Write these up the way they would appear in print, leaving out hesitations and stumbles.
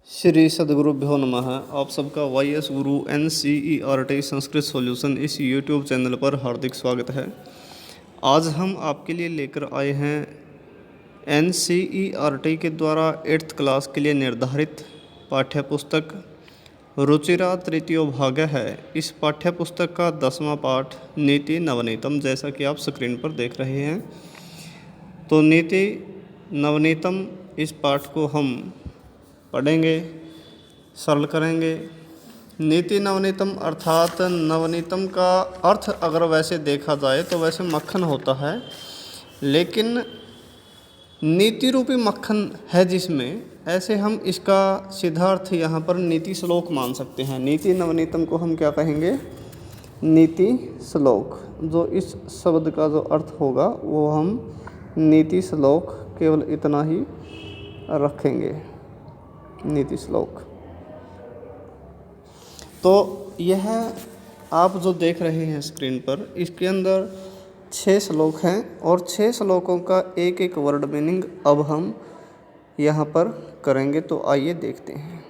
श्री सद्गुरुभ्यो नमः। आप सबका YS गुरु NCERT संस्कृत सॉल्यूशन इस YouTube चैनल पर हार्दिक स्वागत है। आज हम आपके लिए लेकर आए हैं NCERT के द्वारा 8th क्लास के लिए निर्धारित पाठ्य पुस्तक रुचिरा तृतीयो भाग है। इस पाठ्य पुस्तक का 10वां पाठ नीति नवनीतम, जैसा कि आप स्क्रीन पर देख रहे हैं। तो नीति नवनीतम इस पाठ को हम पढ़ेंगे, सरल करेंगे। नीति नवनीतम अर्थात नवनीतम का अर्थ अगर वैसे देखा जाए तो वैसे मक्खन होता है, लेकिन नीति रूपी मक्खन है जिसमें, ऐसे हम इसका सीधा अर्थ यहाँ पर नीति श्लोक मान सकते हैं। नीति नवनीतम को हम क्या कहेंगे? नीति श्लोक। जो इस शब्द का जो अर्थ होगा वो हम नीति श्लोक केवल इतना ही रखेंगे, नीति श्लोक। तो यह आप जो देख रहे हैं स्क्रीन पर, इसके अंदर 6 श्लोक हैं और 6 श्लोकों का एक एक वर्ड मीनिंग अब हम यहाँ पर करेंगे। तो आइए देखते हैं।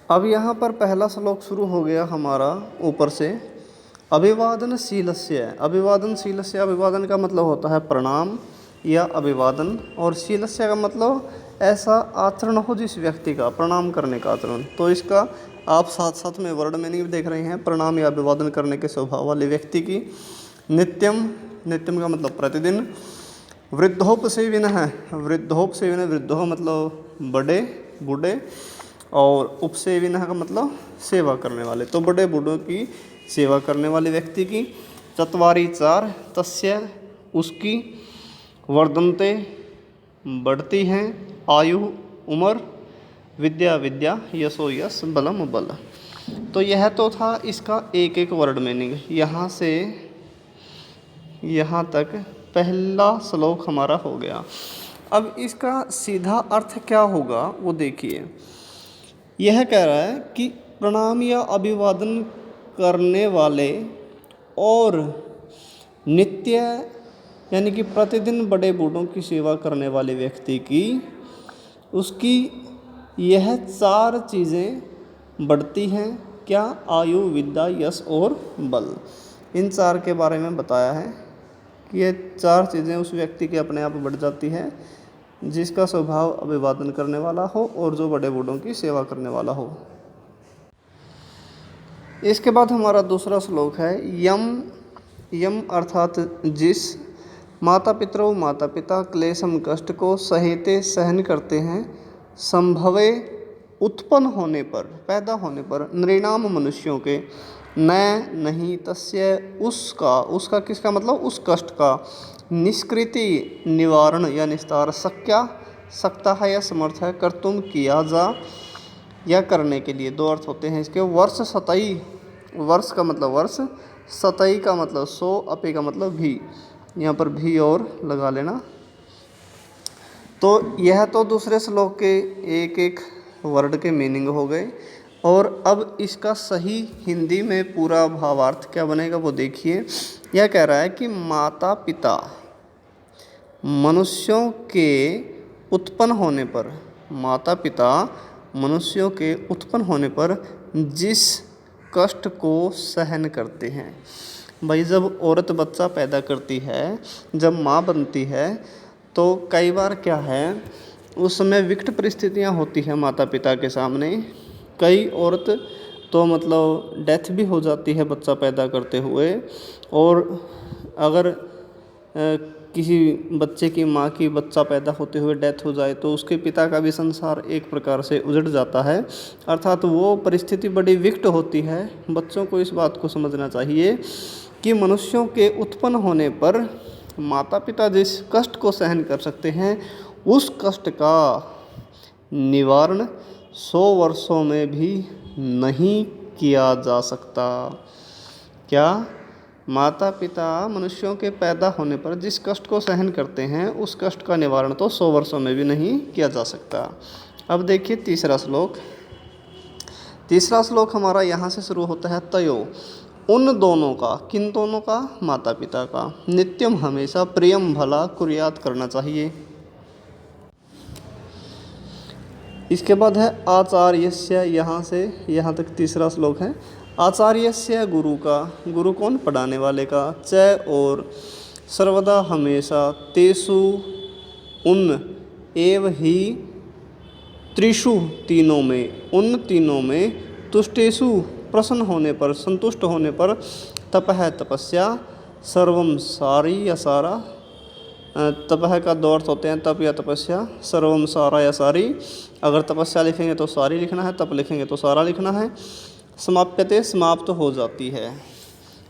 अब यहाँ पर पहला श्लोक शुरू हो गया हमारा ऊपर से। अभिवादनशीलस्य। अभिवादनशीलस्य, अभिवादन का मतलब होता है प्रणाम या अभिवादन, और शीलस्य का मतलब ऐसा आचरण हो जिस व्यक्ति का प्रणाम करने का आचरण। तो इसका आप साथ साथ में वर्ड मीनिंग भी देख रहे हैं, प्रणाम या अभिवादन करने के स्वभाव वाले व्यक्ति की। नित्यम, नित्यम का मतलब प्रतिदिन। वृद्धोपसेविन है, वृद्धोपसेविन, वृद्धो मतलब बड़े बूढ़े, और उपसेविन का मतलब सेवा करने वाले, तो बड़े बूढ़ों की सेवा करने वाले व्यक्ति की। चत्वारि 4, तस्य उसकी, वर्धन्ते बढ़ती हैं, आयु उम्र, विद्या विद्या, यशो यश, बलम बल। तो यह तो था इसका एक एक वर्ड मीनिंग। यहाँ से यहाँ तक पहला श्लोक हमारा हो गया। अब इसका सीधा अर्थ क्या होगा वो देखिए। यह कह रहा है कि प्रणाम या अभिवादन करने वाले और नित्य यानी कि प्रतिदिन बड़े बूढ़ों की सेवा करने वाले व्यक्ति की, उसकी यह 4 चीज़ें बढ़ती हैं। क्या? आयु, विद्या, यश और बल। इन 4 के बारे में बताया है कि ये 4 चीज़ें उस व्यक्ति के अपने आप बढ़ जाती हैं जिसका स्वभाव अभिवादन करने वाला हो और जो बड़े बूढ़ों की सेवा करने वाला हो। इसके बाद हमारा दूसरा श्लोक है यम। यम अर्थात जिस। माता पितरों, माता पिता क्लेशम कष्ट को सहेते सहन करते हैं, संभवे उत्पन्न होने पर, पैदा होने पर, नृणाम मनुष्यों के, न नहीं, तस्य उसका, उसका किसका मतलब उस कष्ट का, निष्कृति निवारण या निस्तार, शक्या सकता है या समर्थ है, कर्तुम किया जा या करने के लिए। 2 अर्थ होते हैं इसके। वर्ष सतई, वर्ष का मतलब वर्ष, सतई का मतलब 100, अपे का मतलब भी, यहाँ पर भी और लगा लेना। तो यह तो दूसरे श्लोक के एक एक वर्ड के मीनिंग हो गए। और अब इसका सही हिंदी में पूरा भावार्थ क्या बनेगा वो देखिए। यह कह रहा है कि माता पिता मनुष्यों के उत्पन्न होने पर, माता पिता मनुष्यों के उत्पन्न होने पर जिस कष्ट को सहन करते हैं। भाई जब औरत बच्चा पैदा करती है, जब माँ बनती है, तो कई बार क्या है उस समय विकट परिस्थितियाँ होती हैं माता पिता के सामने। कई औरत तो मतलब डेथ भी हो जाती है बच्चा पैदा करते हुए। और अगर किसी बच्चे की माँ की बच्चा पैदा होते हुए डेथ हो जाए तो उसके पिता का भी संसार एक प्रकार से उजड़ जाता है। अर्थात वो परिस्थिति बड़ी विकट होती है। बच्चों को इस बात को समझना चाहिए कि मनुष्यों के उत्पन्न होने पर माता पिता जिस कष्ट को सहन कर सकते हैं, उस कष्ट का निवारण 100 वर्षों में भी नहीं किया जा सकता। क्या? माता पिता मनुष्यों के पैदा होने पर जिस कष्ट को सहन करते हैं, उस कष्ट का निवारण तो 100 वर्षों में भी नहीं किया जा सकता। अब देखिए तीसरा श्लोक। तीसरा श्लोक हमारा यहाँ से शुरू होता है तयो, उन दोनों का, किन दोनों का? माता पिता का, नित्यम हमेशा, प्रियम भला कुर्यात करना चाहिए। इसके बाद है आचार्यस्य, यहाँ से यहाँ तक तीसरा श्लोक है। आचार्यस्य गुरु का, गुरु कौन, पढ़ाने वाले का, च और सर्वदा हमेशा, तेषु उन, एव ही, त्रिषु तीनों में, उन तीनों में, तुष्टेषु प्रसन्न होने पर, संतुष्ट होने पर, तप है तपस्या, सर्वम सारी या सारा, तपह का दो अर्थ होते हैं, तप या तपस्या, सर्वम सारा या सारी। अगर तपस्या लिखेंगे तो सारी लिखना है, तप लिखेंगे तो सारा लिखना है। समाप्यते, समाप्त हो जाती है।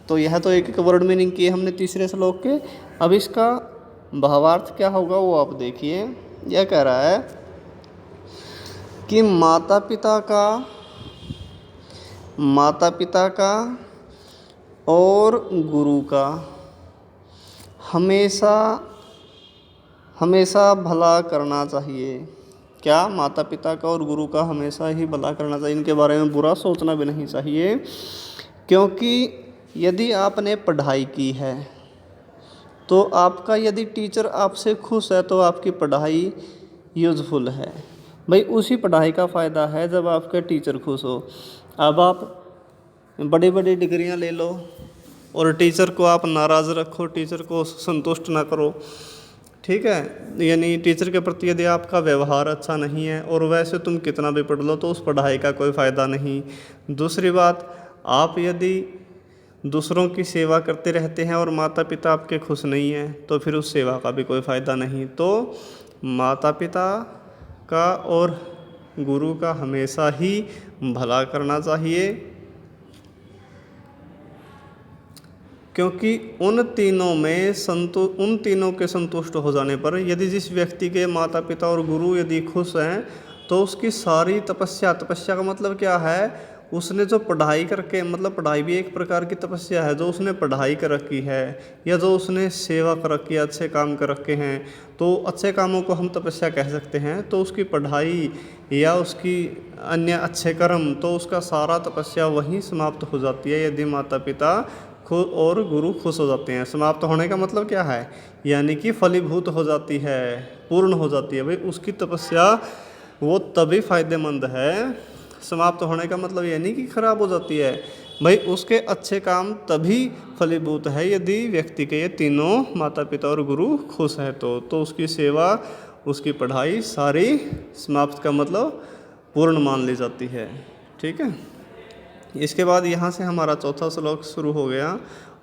तो यह तो एक एक वर्ड मीनिंग किए हमने तीसरे श्लोक के। अब इसका भावार्थ क्या होगा वो आप देखिए। यह कह रहा है कि माता पिता का और गुरु का हमेशा भला करना चाहिए। क्या, माता पिता का और गुरु का हमेशा ही भला करना चाहिए, इनके बारे में बुरा सोचना भी नहीं चाहिए। क्योंकि यदि आपने पढ़ाई की है तो आपका, यदि टीचर आपसे खुश है तो आपकी पढ़ाई यूज़फुल है। भाई उसी पढ़ाई का फ़ायदा है जब आपके टीचर खुश हो। अब आप बड़ी बड़ी डिग्रियां ले लो और टीचर को आप नाराज़ रखो, टीचर को संतुष्ट ना करो, ठीक है, यानी टीचर के प्रति यदि आपका व्यवहार अच्छा नहीं है और वैसे तुम कितना भी पढ़ लो तो उस पढ़ाई का कोई फ़ायदा नहीं। दूसरी बात, आप यदि दूसरों की सेवा करते रहते हैं और माता पिता आपके खुश नहीं हैं तो फिर उस सेवा का भी कोई फ़ायदा नहीं। तो माता पिता का और गुरु का हमेशा ही भला करना चाहिए, क्योंकि उन तीनों के संतुष्ट हो जाने पर, यदि जिस व्यक्ति के माता पिता और गुरु यदि खुश हैं तो उसकी सारी तपस्या का मतलब क्या है, उसने जो पढ़ाई करके, मतलब पढ़ाई भी एक प्रकार की तपस्या है, जो उसने पढ़ाई कर रखी है या जो उसने सेवा कर रखी है, अच्छे काम कर रखे हैं, तो अच्छे कामों को हम तपस्या कह सकते हैं। तो उसकी पढ़ाई या उसकी अन्य अच्छे कर्म, तो उसका सारा तपस्या वहीं समाप्त हो जाती है यदि माता पिता खुद और गुरु खुश हो जाते हैं। समाप्त होने का मतलब क्या है, यानी कि फलीभूत हो जाती है, पूर्ण हो जाती है। भाई उसकी तपस्या वो तभी फायदेमंद है। समाप्त होने का मतलब ये नहीं कि खराब हो जाती है। भाई उसके अच्छे काम तभी फलीभूत है यदि व्यक्ति के ये तीनों माता पिता और गुरु खुश है तो उसकी सेवा, उसकी पढ़ाई सारी समाप्त का मतलब पूर्ण मान ली जाती है, ठीक है। इसके बाद यहाँ से हमारा चौथा श्लोक शुरू हो गया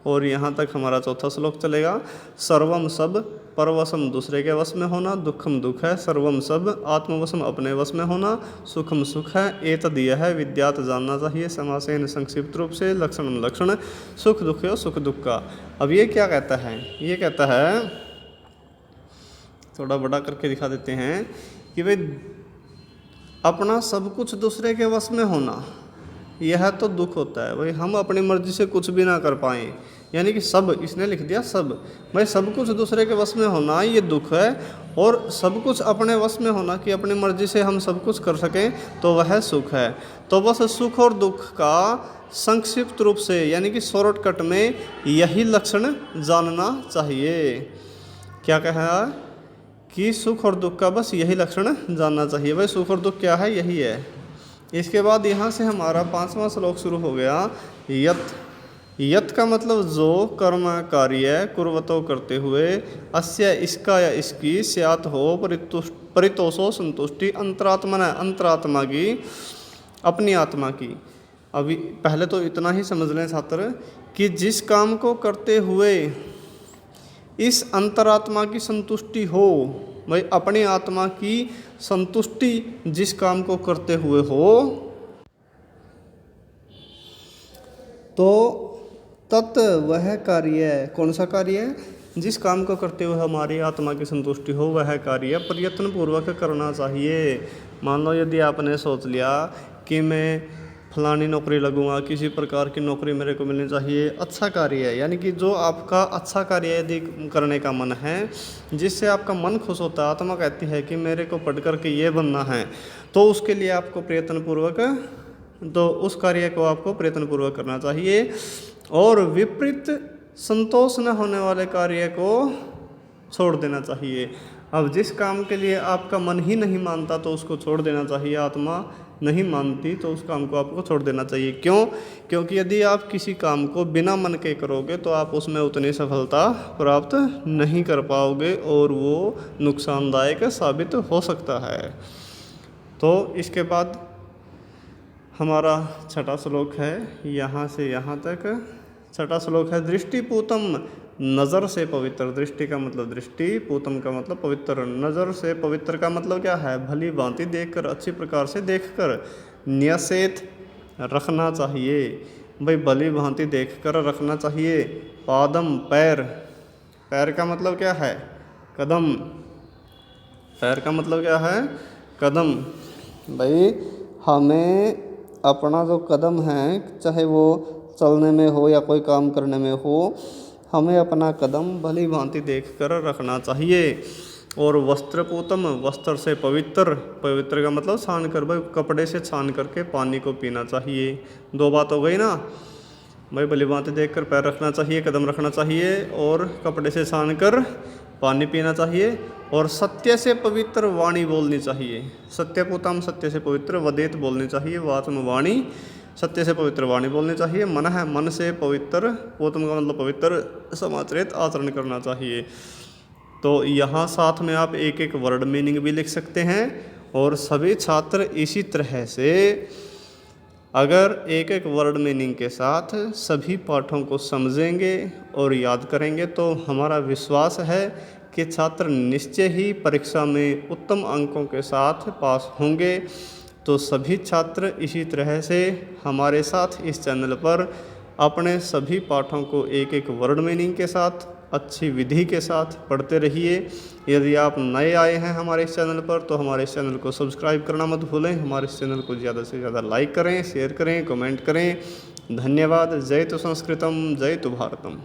और यहाँ तक हमारा चौथा श्लोक चलेगा। सर्वम सब, परवशम दूसरे के वश में होना, दुखम दुख है, सर्वम सब आत्मवशम अपने वश में होना, सुखम सुख है, एतद यह है विद्यात जानना चाहिए, समासेन संक्षिप्त रूप से, लक्षण लक्षण, सुख दुख हो सुख दुख का। अब ये क्या कहता है, ये कहता है, थोड़ा बड़ा करके दिखा देते हैं कि भाई अपना सब कुछ दूसरे के वश में होना यह तो दुख होता है। भाई हम अपनी मर्जी से कुछ भी ना कर पाएँ, यानी कि सब, इसने लिख दिया सब, भाई सब कुछ दूसरे के वश में होना ये दुख है, और सब कुछ अपने वश में होना कि अपनी मर्जी से हम सब कुछ कर सकें तो वह सुख है। तो बस सुख और दुख का संक्षिप्त रूप से यानी कि शॉर्टकट में यही लक्षण जानना चाहिए। क्या कहा कि सुख और दुख का बस यही लक्षण जानना चाहिए। भाई सुख और दुख क्या है, यही है। इसके बाद यहाँ से हमारा 5वां श्लोक शुरू हो गया। यत का मतलब जो, कर्म कार्य कुर्वतो करते हुए, अस्य इसका या इसकी, स्यात हो परितोषो संतुष्टि, अंतरात्मा न अंतरात्मा की, अपनी आत्मा की। अभी पहले तो इतना ही समझ लें छात्र कि जिस काम को करते हुए इस अंतरात्मा की संतुष्टि हो, भाई अपनी आत्मा की संतुष्टि जिस काम को करते हुए हो, तो तत् वह कार्य, कौन सा कार्य, जिस काम को करते हुए हमारी आत्मा की संतुष्टि हो वह कार्य प्रयत्न पूर्वक करना चाहिए। मान लो यदि आपने सोच लिया कि मैं फलानी नौकरी लगूंगा, किसी प्रकार की नौकरी मेरे को मिलनी चाहिए, अच्छा कार्य है, यानी कि जो आपका अच्छा कार्य यदि करने का मन है, जिससे आपका मन खुश होता है, आत्मा कहती है कि मेरे को पढ़ करके ये बनना है, तो उसके लिए आपको प्रयत्नपूर्वक, तो उस कार्य को आपको प्रयत्नपूर्वक करना चाहिए। और विपरीत संतोष न होने वाले कार्य को छोड़ देना चाहिए। अब जिस काम के लिए आपका मन ही नहीं मानता तो उसको छोड़ देना चाहिए, आत्मा नहीं मानती तो उस काम को आपको छोड़ देना चाहिए। क्यों? क्योंकि यदि आप किसी काम को बिना मन के करोगे तो आप उसमें उतनी सफलता प्राप्त नहीं कर पाओगे और वो नुकसानदायक साबित हो सकता है। तो इसके बाद हमारा छठा श्लोक है, यहाँ से यहाँ तक। छठा श्लोक है, दृष्टिपूतम, नज़र से पवित्र। दृष्टि का मतलब दृष्टि, पूतम का मतलब पवित्र। नज़र से पवित्र का मतलब क्या है? भली भांति देखकर, अच्छी प्रकार से देखकर। न्यसेत, रखना चाहिए। भाई भली भांति देखकर रखना चाहिए। पादम, पैर। पैर का मतलब क्या है? कदम। पैर का मतलब क्या है? कदम। भाई हमें अपना जो कदम है, चाहे वो चलने में हो या कोई काम करने में हो, हमें अपना कदम भली भांति देख कर रखना चाहिए। और वस्त्रपूतम, वस्त्र से पवित्र। पवित्र का मतलब छान कर, भाई कपड़े से छान करके पानी को पीना चाहिए। दो बात हो गई ना भाई, भली भांति देख कर पैर रखना चाहिए, कदम रखना चाहिए और कपड़े से छान कर पानी पीना चाहिए। और सत्य से पवित्र वाणी बोलनी चाहिए। सत्यपूतम, सत्य से पवित्र। वदेत बोलनी चाहिए, वात्म वाणी। सत्य से पवित्र वाणी बोलनी चाहिए। मन है, मन से पवित्र। पूतम का मतलब पवित्र, समाचरित आचरण करना चाहिए। तो यहाँ साथ में आप एक एक वर्ड मीनिंग भी लिख सकते हैं। और सभी छात्र इसी तरह से अगर एक एक वर्ड मीनिंग के साथ सभी पाठों को समझेंगे और याद करेंगे तो हमारा विश्वास है कि छात्र निश्चय ही परीक्षा में उत्तम अंकों के साथ पास होंगे। तो सभी छात्र इसी तरह से हमारे साथ इस चैनल पर अपने सभी पाठों को एक एक वर्ड मीनिंग के साथ अच्छी विधि के साथ पढ़ते रहिए। यदि आप नए आए हैं हमारे इस चैनल पर तो हमारे इस चैनल को सब्सक्राइब करना मत भूलें। हमारे इस चैनल को ज़्यादा से ज़्यादा लाइक करें, शेयर करें, कमेंट करें। धन्यवाद। जय तु संस्कृतम, जय तु भारतम।